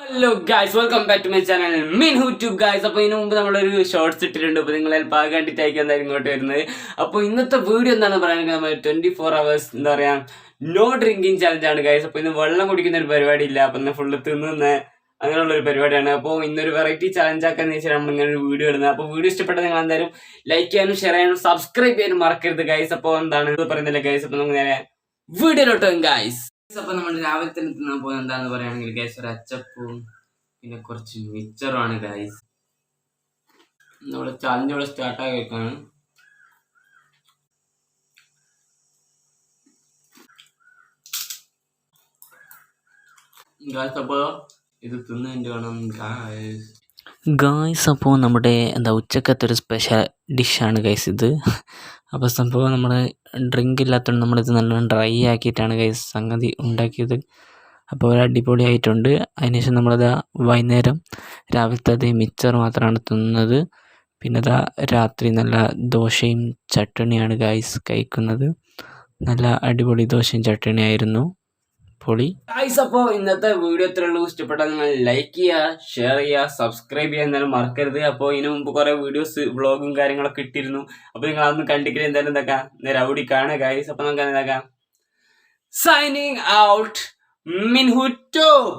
Hello guys, welcome back to my channel Minhu Tube guys. അപ്പോൾ ഇതിനു മുമ്പ് നമ്മളൊരു ഷോർട്സ് ഇട്ടിട്ടുണ്ട്. അപ്പോൾ നിങ്ങൾ ഭാഗം കണ്ടിട്ടായിരിക്കും എന്തായാലും ഇങ്ങോട്ട് വരുന്നത്. അപ്പോൾ ഇന്നത്തെ വീഡിയോ എന്താണ് പറയുന്നത്, നമ്മൾ 24 hours എന്താ പറയുക നോ ഡ്രിങ്കിങ് ചാലഞ്ചാണ് ഗായ്സ്. അപ്പോൾ ഇന്ന് വെള്ളം കുടിക്കുന്ന ഒരു പരിപാടി ഇല്ല, അപ്പോൾ ഇന്ന് ഫുള്ള് തിന്നുന്ന അങ്ങനെയുള്ളൊരു പരിപാടിയാണ്. അപ്പോൾ ഇന്നൊരു വെറൈറ്റി ചാലഞ്ച് ആക്കാന്ന് വെച്ചാൽ നമ്മൾ ഇങ്ങനെ ഒരു വീഡിയോ ഇടുന്നത്. അപ്പോൾ വീഡിയോ ഇഷ്ടപ്പെട്ട നിങ്ങൾ എന്തായാലും ലൈക്ക് ചെയ്യാനും ഷെയർ ചെയ്യാനും സബ്സ്ക്രൈബ് ചെയ്യാനും മറക്കരുത് ഗായ്സ്. അപ്പോൾ എന്താണ് പറയുന്നില്ല ഗായ്സ്, അപ്പോൾ നമുക്ക് നേരെ വീഡിയോയിലോട്ട് ഗായ്സ്. അപ്പൊ നമ്മൾ രാവിലെ തന്നെ തിന്നാൻ പോകുന്നത് എന്താണെന്ന് പറയുകയാണെങ്കിൽ ഗൈസ്, ഒരു അച്ചപ്പവും പിന്നെ കുറച്ച് മിച്ചറുമാണ് ഗൈസ്. നമ്മുടെ ചാലഞ്ച് ഇവിടെ സ്റ്റാർട്ടായി വെക്കാണ്. ഗൈസ് അപ്പോൾ ഇത് തിന്നിട്ട് വേണം ഗായ്സ്. അപ്പോൾ നമ്മുടെ ഉച്ചക്കത്തെ ഒരു സ്പെഷ്യൽ ഡിഷാണ് ഗൈസ് ഇത്. അപ്പോൾ സംഭവം നമ്മൾ ഡ്രിങ്ക് ഇല്ലാത്തതുകൊണ്ട് നമ്മളിത് നല്ലോണം ഡ്രൈ ആക്കിയിട്ടാണ് ഗൈസ് സംഗതി ഉണ്ടാക്കിയത്. അപ്പോൾ ഒരു അടിപൊളിയായിട്ടുണ്ട്. അതിനുശേഷം നമ്മളത് വൈകുന്നേരം രാവിലത്തെ അതേ മിച്ചർ മാത്രമാണ് തിന്നുന്നത്. പിന്നെ രാത്രി നല്ല ദോശയും ചട്ടണിയാണ് ഗൈസ് കഴിക്കുന്നത്. നല്ല അടിപൊളി ദോശയും ചട്ടണിയായിരുന്നു. പൊളി ഗൈസ്. അപ്പോൾ ഇന്നത്തെ വീഡിയോ ഇത്രയുള്ളൂ. ഇഷ്ടപ്പെട്ടാൽ നിങ്ങൾ ലൈക്ക് ചെയ്യുക, ഷെയർ ചെയ്യുക, സബ്സ്ക്രൈബ് ചെയ്യാൻ എന്തായാലും മറക്കരുത്. അപ്പോൾ ഇതിനു മുമ്പ് കുറേ വീഡിയോസ് വ്ളോഗും കാര്യങ്ങളൊക്കെ ഇട്ടിരുന്നു. അപ്പോൾ നിങ്ങൾ അതൊന്നും കണ്ടിട്ടില്ല, എന്തായാലും എന്താക്കാം നേരെ അവിടെ കാണുക ഗൈസ്. അപ്പോൾ നമുക്ക് എന്താക്കാം സൈനിങ് ഔട്ട് മിൻഹു ട്യൂബ്.